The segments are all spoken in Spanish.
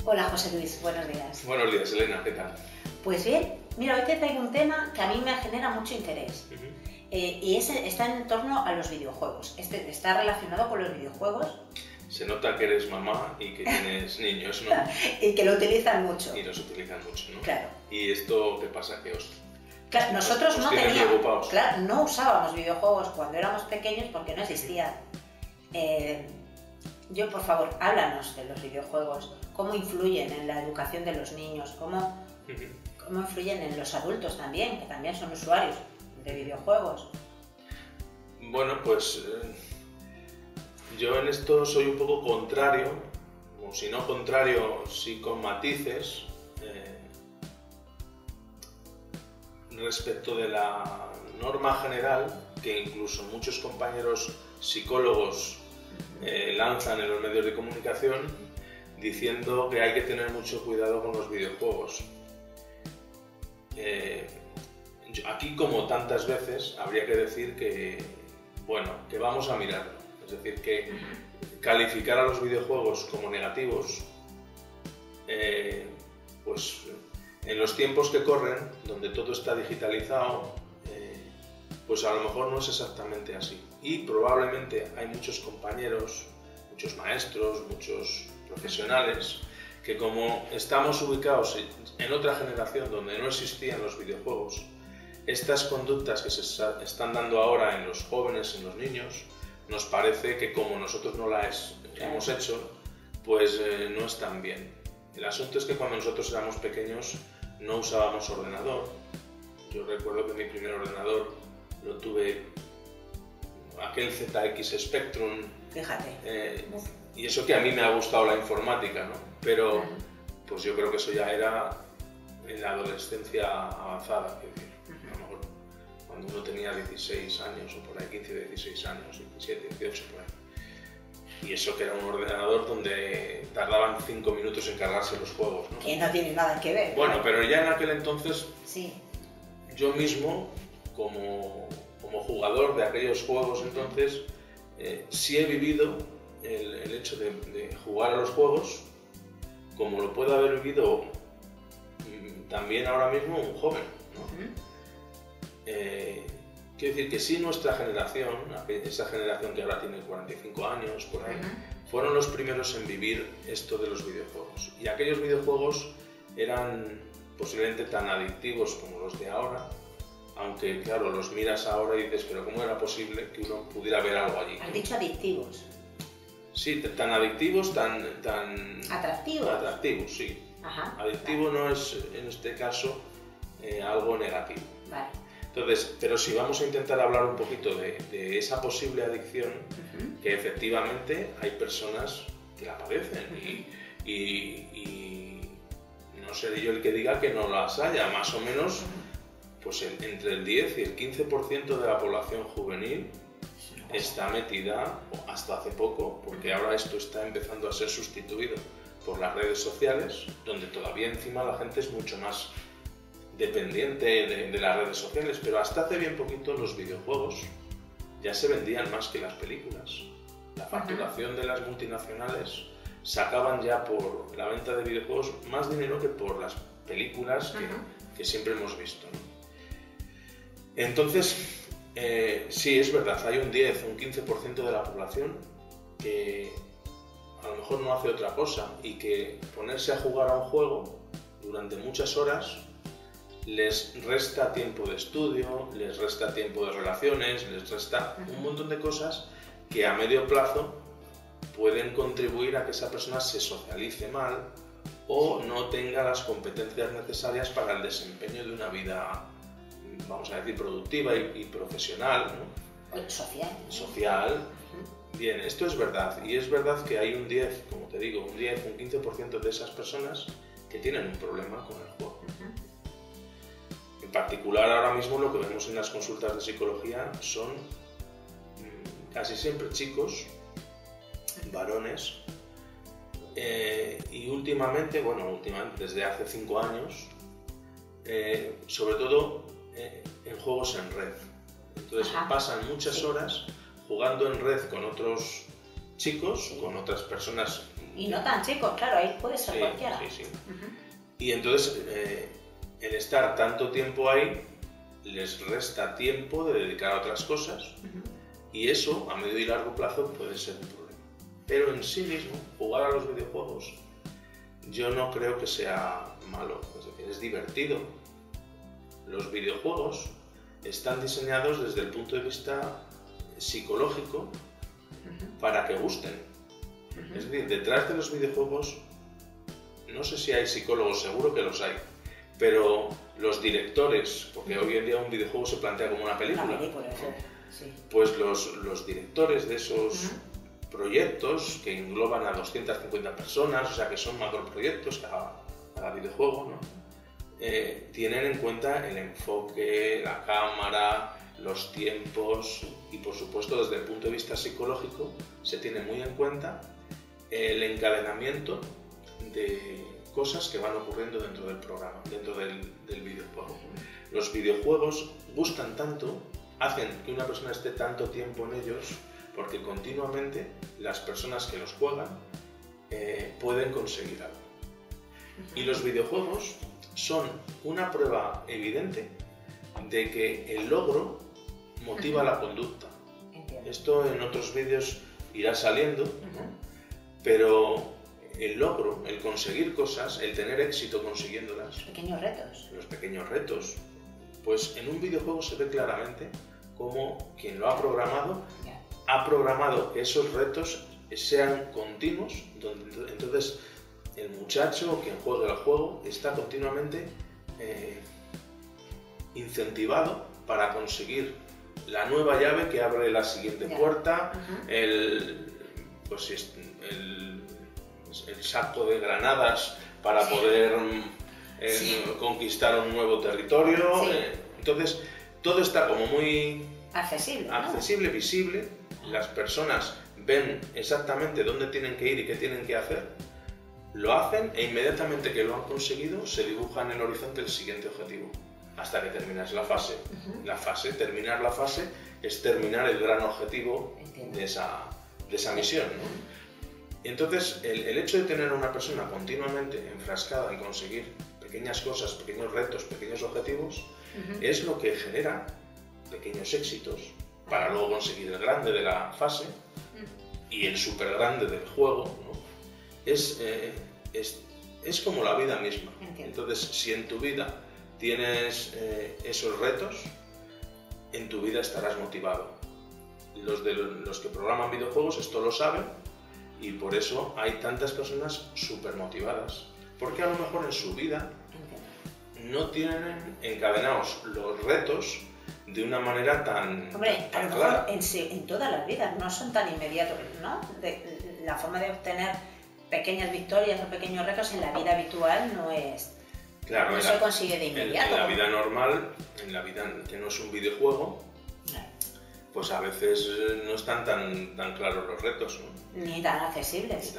Hola José Luis, buenos días. Buenos días, Elena, ¿qué tal? Pues bien, mira, hoy te traigo un tema que a mí me genera mucho interés y está en torno a los videojuegos. Está relacionado con los videojuegos. Se nota que eres mamá y que tienes niños, ¿no? Y que lo utilizan mucho. Y los utilizan mucho, ¿no? Claro. ¿Y esto qué pasa? Que Claro, nosotros no tiene preocupados. Claro, no usábamos videojuegos cuando éramos pequeños porque no existían. Por favor, háblanos de los videojuegos, cómo influyen en la educación de los niños, cómo influyen en los adultos también, que también son usuarios de videojuegos. Bueno, pues yo en esto soy un poco contrario, o si no contrario, sí con matices, respecto de la norma general que incluso muchos compañeros psicólogos lanzan en los medios de comunicación diciendo que hay que tener mucho cuidado con los videojuegos. Aquí, como tantas veces, habría que decir que vamos a mirarlo. Es decir, que calificar a los videojuegos como negativos, pues en los tiempos que corren, donde todo está digitalizado, pues a lo mejor no es exactamente así. Y probablemente hay muchos compañeros, muchos maestros, muchos profesionales, que como estamos ubicados en otra generación donde no existían los videojuegos, estas conductas que se están dando ahora en los jóvenes, en los niños, nos parece que como nosotros no las hemos hecho, pues no están bien. El asunto es que cuando nosotros éramos pequeños no usábamos ordenador. Yo recuerdo que mi primer ordenador lo tuve, aquel ZX Spectrum. Fíjate. Y eso que a mí me ha gustado la informática, ¿no? Pero pues yo creo que eso ya era en la adolescencia avanzada, es decir, a lo mejor cuando uno tenía 16 años o por ahí, 15, 16 años, 17, 18 por ahí. Y eso que era un ordenador donde tardaban 5 minutos en cargarse los juegos, ¿no? Que no tiene nada que ver. Bueno, pero ya en aquel entonces, sí. Yo mismo, como jugador de aquellos juegos entonces, sí he vivido el hecho de jugar a los juegos como lo puede haber vivido también ahora mismo un joven, ¿no? Quiero decir que sí, nuestra generación, esa generación que ahora tiene 45 años, por ahí, fueron los primeros en vivir esto de los videojuegos. Y aquellos videojuegos eran posiblemente tan adictivos como los de ahora, aunque claro, los miras ahora y dices, pero ¿cómo era posible que uno pudiera ver algo allí? Has dicho adictivos. Sí, tan adictivos, tan... ¿Atractivos? Atractivos, sí. Ajá, adictivo no es, en este caso, algo negativo. Vale. Entonces, pero si vamos a intentar hablar un poquito de esa posible adicción, que efectivamente hay personas que la padecen y no seré yo el que diga que no las haya, más o menos pues entre el 10 y el 15% de la población juvenil está metida, hasta hace poco, porque ahora esto está empezando a ser sustituido por las redes sociales, donde todavía encima la gente es mucho más dependiente de las redes sociales, pero hasta hace bien poquito los videojuegos ya se vendían más que las películas. La facturación de las multinacionales sacaban ya por la venta de videojuegos más dinero que por las películas que siempre hemos visto, ¿no? Entonces, sí, es verdad, hay un 10, un 15% de la población que a lo mejor no hace otra cosa y que ponerse a jugar a un juego durante muchas horas les resta tiempo de estudio, les resta tiempo de relaciones, les resta un montón de cosas que a medio plazo pueden contribuir a que esa persona se socialice mal o no tenga las competencias necesarias para el desempeño de una vida, vamos a decir, productiva y profesional, ¿no? Social. Bien, esto es verdad, y es verdad que hay un 10, como te digo, un 10, un 15% de esas personas que tienen un problema con el juego. En particular, ahora mismo lo que vemos en las consultas de psicología son casi siempre chicos, varones, y últimamente, desde hace 5 años, sobre todo en juegos en red. Entonces pasan muchas horas jugando en red con otros chicos, con otras personas Y no tan chicos, claro, ahí puede ser cualquiera. Sí. Y entonces, el estar tanto tiempo ahí les resta tiempo de dedicar a otras cosas, y eso, a medio y largo plazo, puede ser un problema. Pero en sí mismo, jugar a los videojuegos, yo no creo que sea malo, es decir, es divertido. Los videojuegos están diseñados desde el punto de vista psicológico para que gusten. Es decir, detrás de los videojuegos, no sé si hay psicólogos, seguro que los hay, pero los directores, porque hoy en día un videojuego se plantea como una película, sí. Pues los directores de esos proyectos, que engloban a 250 personas, o sea que son macroproyectos cada videojuego, ¿no? Tienen en cuenta el enfoque, la cámara, los tiempos, y por supuesto desde el punto de vista psicológico se tiene muy en cuenta el encadenamiento de cosas que van ocurriendo dentro del programa, dentro del videojuego. Los videojuegos gustan tanto, hacen que una persona esté tanto tiempo en ellos, porque continuamente las personas que los juegan pueden conseguir algo. Y los videojuegos son una prueba evidente de que el logro motiva la conducta. Entiendo. Esto en otros vídeos irá saliendo, ¿no? Pero el logro, el conseguir cosas, el tener éxito consiguiéndolas, los pequeños retos, pues en un videojuego se ve claramente cómo quien lo ha programado que esos retos sean continuos, entonces el muchacho o quien juega el juego está continuamente incentivado para conseguir la nueva llave que abre la siguiente puerta, el saco de granadas para poder conquistar un nuevo territorio. Entonces todo está como muy accesible, visible. Las personas ven exactamente dónde tienen que ir y qué tienen que hacer, lo hacen, e inmediatamente que lo han conseguido se dibuja en el horizonte el siguiente objetivo hasta que terminas la fase. Terminar la fase es terminar el gran objetivo de esa misión, ¿no? Entonces el hecho de tener a una persona continuamente enfrascada en conseguir pequeñas cosas, pequeños retos, pequeños objetivos, es lo que genera pequeños éxitos para luego conseguir el grande de la fase y el súper grande del juego, ¿no? Es como la vida misma. Entonces, si en tu vida tienes esos retos, en tu vida estarás motivado. Los que programan videojuegos esto lo saben, y por eso hay tantas personas súper motivadas, porque a lo mejor en su vida no tienen encadenados los retos de una manera tan a lo mejor en todas las vidas no son tan inmediatos, ¿no? La forma de obtener pequeñas victorias o pequeños retos en la vida habitual no es... Claro, no se consigue de inmediato. En la vida normal, en la vida que no es un videojuego, pues a veces no están tan claros los retos, ¿no? Ni tan accesibles.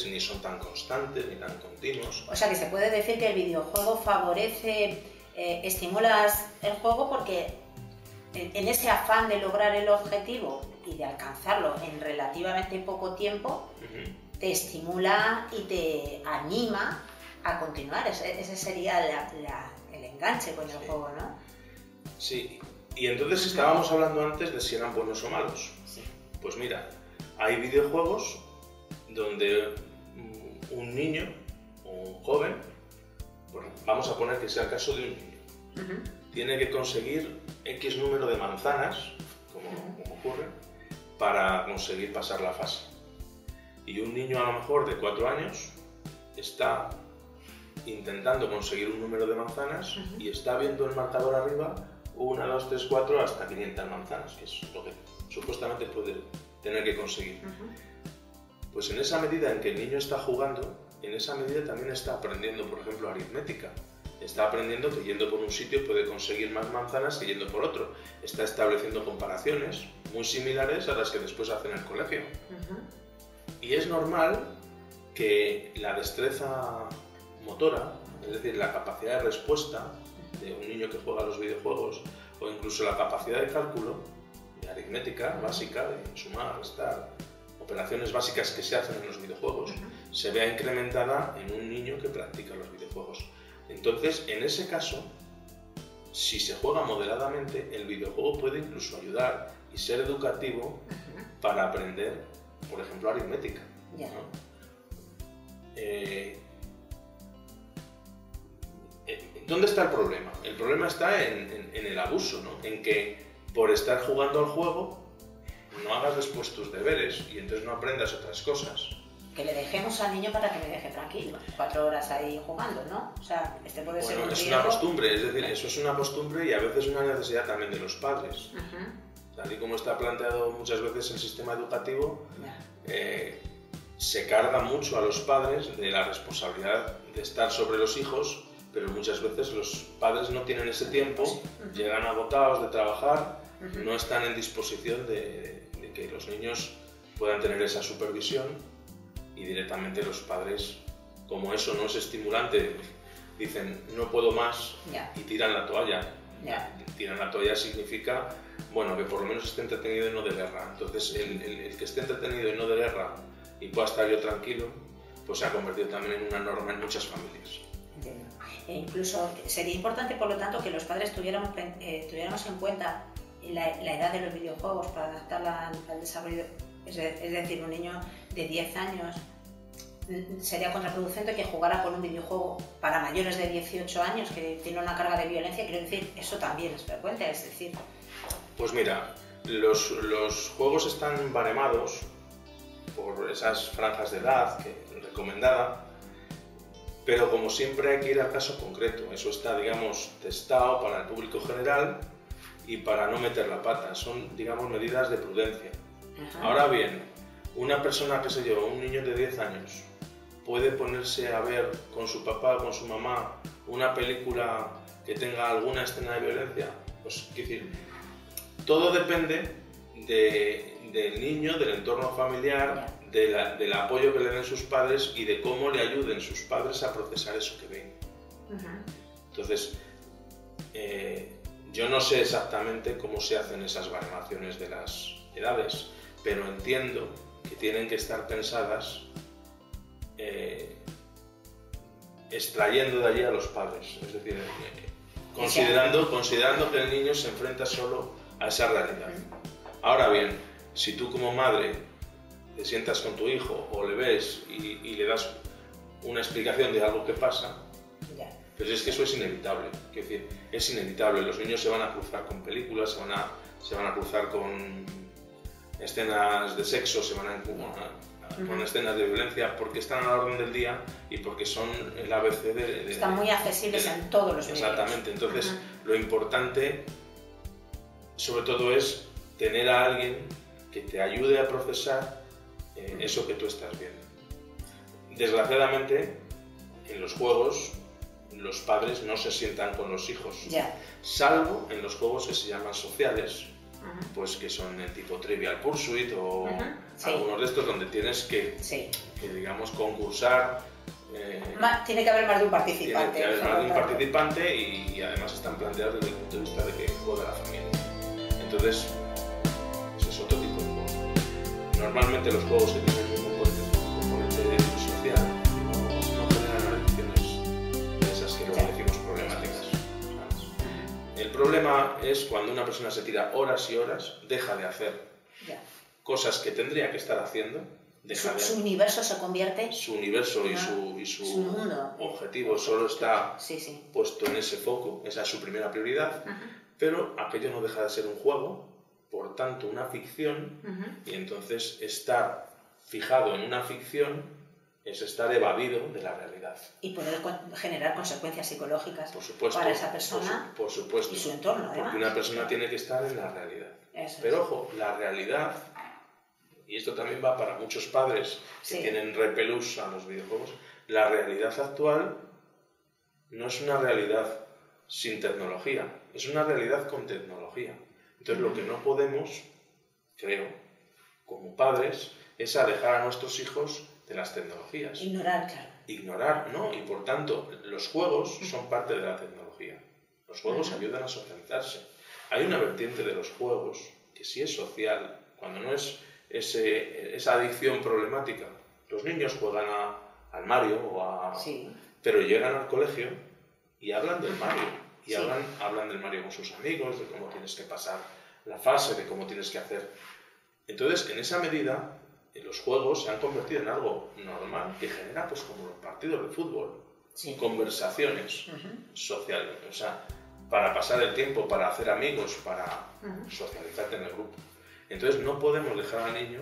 Ni son tan constantes, ni tan continuos. O sea que se puede decir que el videojuego favorece, estimulas el juego porque en ese afán de lograr el objetivo y de alcanzarlo en relativamente poco tiempo, te estimula y te anima a continuar. Ese sería el enganche con el juego, ¿no? Sí. Y entonces estábamos hablando antes de si eran buenos o malos. Sí. Pues mira, hay videojuegos donde un niño o un joven, bueno, vamos a poner que sea el caso de un niño, tiene que conseguir X número de manzanas, como ocurre, para conseguir pasar la fase. Y un niño a lo mejor de 4 años está intentando conseguir un número de manzanas y está viendo el marcador arriba 1, 2, 3, 4 hasta 500 manzanas, que es lo que supuestamente puede tener que conseguir. Pues en esa medida en que el niño está jugando, en esa medida también está aprendiendo, por ejemplo, aritmética. Está aprendiendo que yendo por un sitio puede conseguir más manzanas que yendo por otro. Está estableciendo comparaciones muy similares a las que después hace en el colegio. Y es normal que la destreza motora, es decir, la capacidad de respuesta de un niño que juega a los videojuegos, o incluso la capacidad de cálculo, de aritmética básica, de sumar, restar operaciones básicas que se hacen en los videojuegos, se vea incrementada en un niño que practica los videojuegos. Entonces, en ese caso, si se juega moderadamente, el videojuego puede incluso ayudar y ser educativo para aprender, por ejemplo, aritmética, ¿no? ¿Dónde está el problema? El problema está en el abuso, ¿no? En que por estar jugando al juego no hagas después tus deberes y entonces no aprendas otras cosas. Que le dejemos al niño para que me deje tranquilo, 4 horas ahí jugando, ¿no? O sea, puede ser un es una costumbre, es decir, eso es una costumbre y a veces una necesidad también de los padres. Tal y como está planteado muchas veces el sistema educativo, se carga mucho a los padres de la responsabilidad de estar sobre los hijos, pero muchas veces los padres no tienen ese tiempo, llegan agotados de trabajar, no están en disposición de que los niños puedan tener esa supervisión y directamente los padres, como eso no es estimulante, dicen no puedo más y tiran la toalla. Tirar la toalla significa, bueno, que por lo menos esté entretenido y no de guerra. Entonces, el que esté entretenido y no de guerra y pueda estar yo tranquilo, pues se ha convertido también en una norma en muchas familias. Entiendo. E incluso sería importante, por lo tanto, que los padres tuviéramos en cuenta la edad de los videojuegos para adaptarla al desarrollo. Es decir, un niño de 10 años sería contraproducente que jugara con un videojuego para mayores de 18 años que tiene una carga de violencia. Quiero decir, eso también es frecuente, es decir... Pues mira, los juegos están baremados por esas franjas de edad recomendada, pero como siempre hay que ir al caso concreto. Eso está, digamos, testado para el público general y para no meter la pata. Son, digamos, medidas de prudencia. Ahora bien, una persona, qué sé yo, un niño de 10 años, puede ponerse a ver con su papá o con su mamá una película que tenga alguna escena de violencia. Pues, quiero decir, todo depende del niño, del entorno familiar, del apoyo que le den sus padres y de cómo le ayuden sus padres a procesar eso que ven. Entonces, yo no sé exactamente cómo se hacen esas baremaciones de las edades, pero entiendo que tienen que estar pensadas extrayendo de allí a los padres, es decir, considerando que el niño se enfrenta solo a esa realidad. Ahora bien, si tú como madre te sientas con tu hijo o le ves y le das una explicación de algo que pasa, pues es que eso es inevitable. Es decir, es inevitable. Los niños se van a cruzar con películas, se van a cruzar con escenas de sexo, se van a con escenas de violencia, porque están a la orden del día y porque son el ABC de... Están muy accesibles en todos los medios. Exactamente. Entonces, lo importante, sobre todo, es tener a alguien que te ayude a procesar eso que tú estás viendo. Desgraciadamente, en los juegos, los padres no se sientan con los hijos, salvo en los juegos que se llaman sociales, pues que son el tipo Trivial Pursuit o algunos de estos donde tienes que digamos, concursar. Tiene que haber más de un participante. Tiene que haber más de un participante y además están planteados desde el punto de vista de que juega la familia. Entonces, ese es otro tipo de juego. Normalmente los juegos que tienen un componente social no generan adicciones de esas que luego decimos problemáticas. El problema es cuando una persona se tira horas y horas, deja de hacer cosas que tendría que estar haciendo. Su universo se convierte... Su universo y su mundo, objetivo solo está puesto en ese foco, esa es su primera prioridad, pero aquello no deja de ser un juego, por tanto una ficción, y entonces estar fijado en una ficción es estar evadido de la realidad. Y poder generar consecuencias psicológicas para esa persona por supuesto, y su entorno, además. Porque una persona tiene que estar en la realidad. Pero ojo, la realidad, y esto también va para muchos padres que tienen repelús a los videojuegos, la realidad actual no es una realidad sin tecnología, es una realidad con tecnología. Entonces lo que no podemos, creo, como padres, es alejar a nuestros hijos de las tecnologías. Ignorar, ¿no? Y por tanto, los juegos son parte de la tecnología. Los juegos ayudan a socializarse. Hay una vertiente de los juegos que sí es social, cuando no es esa adicción problemática. Los niños juegan al Mario Sí. pero llegan al colegio y hablan del Mario. Y hablan del Mario con sus amigos, de cómo tienes que pasar la fase, de cómo tienes que hacer. Entonces, en esa medida, los juegos se han convertido en algo normal que genera, pues como los partidos de fútbol, Sí. conversaciones sociales, o sea, para pasar el tiempo, para hacer amigos, para socializarte en el grupo. Entonces, no podemos dejar al niño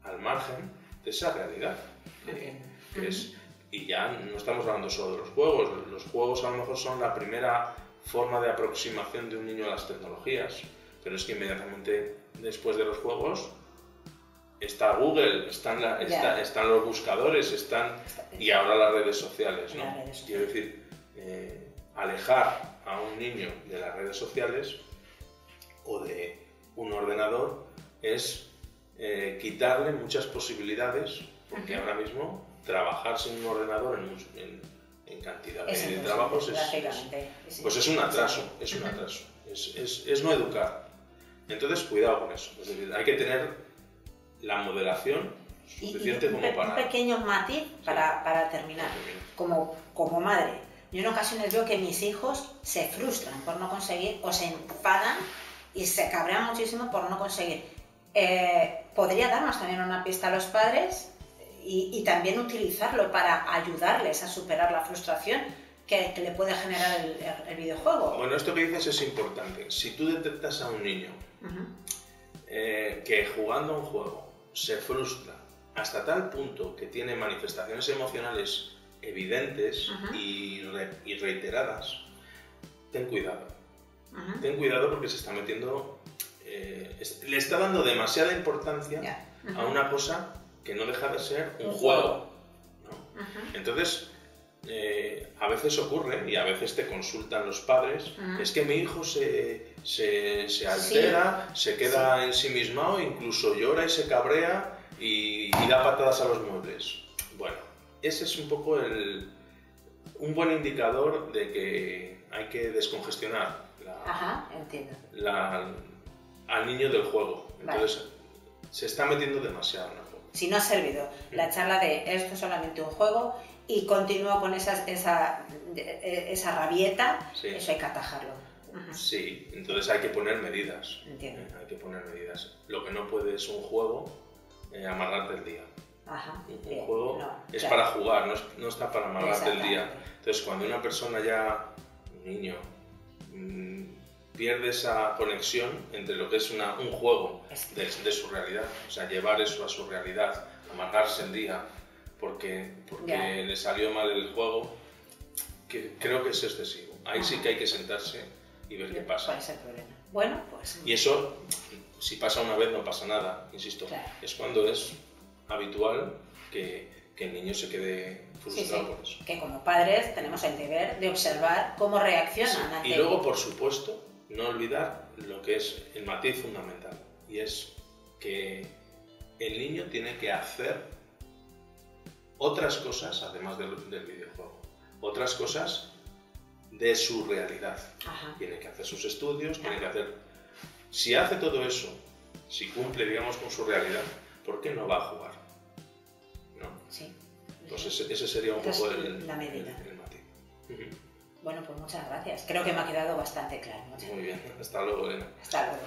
al margen de esa realidad que es. Y ya no estamos hablando solo de los juegos. Los juegos a lo mejor son la primera forma de aproximación de un niño a las tecnologías, pero es que inmediatamente después de los juegos está Google, están los buscadores, y ahora las redes sociales, ¿no? Quiero decir, alejar a un niño de las redes sociales o de un ordenador es quitarle muchas posibilidades, porque ahora mismo trabajar sin un ordenador en cantidad de trabajos es un atraso, es no educar. Entonces, cuidado con eso. Es decir, hay que tener la moderación suficiente como para... Un pequeño matiz para terminar. Como madre, yo en ocasiones veo que mis hijos se frustran por no conseguir, o se enfadan y se cabrean muchísimo por no conseguir. ¿Podría darnos también una pista a los padres y también utilizarlo para ayudarles a superar la frustración que le puede generar el videojuego? Bueno, esto que dices es importante. Si tú detectas a un niño que jugando a un juego se frustra hasta tal punto que tiene manifestaciones emocionales evidentes y reiteradas, ten cuidado. Ten cuidado porque se está metiendo... le está dando demasiada importancia a una cosa que no deja de ser un juego, ¿no? Entonces, a veces ocurre, y a veces te consultan los padres, es que mi hijo se altera, se queda ensimismado, incluso llora y se cabrea y da patadas a los muebles. Bueno, ese es un poco un buen indicador de que hay que descongestionar al niño del juego. Entonces, se está metiendo demasiado en el juego. Si no ha servido la charla de esto es solamente un juego y continúa con esa rabieta, eso hay que atajarlo. Sí, entonces hay que poner medidas. Hay que poner medidas. Lo que no puede es un juego amarrarte el día. Un juego es para jugar, no está para amarrarte el día. Entonces, cuando una persona ya, un niño, pierde esa conexión entre lo que es un juego de su realidad, o sea, llevar eso a su realidad, amargarse el día porque le salió mal el juego, que creo que es excesivo. Ahí sí que hay que sentarse y ver qué pasa. ¿Cuál es el problema? Bueno, pues... Y eso, si pasa una vez no pasa nada, insisto. Es cuando es habitual que el niño se quede frustrado por eso. Que como padres tenemos el deber de observar cómo reaccionan ante... Y luego, por supuesto, no olvidar lo que es el matiz fundamental, y es que el niño tiene que hacer otras cosas, además del videojuego, otras cosas de su realidad. Tiene que hacer sus estudios, tiene que hacer... Si hace todo eso, si cumple, digamos, con su realidad, ¿por qué no va a jugar? ¿No? Sí. Pues ese sería un poco la medida. El matiz. Bueno, pues muchas gracias. Creo que me ha quedado bastante claro. Muy bien. Hasta luego, Elena. Hasta luego.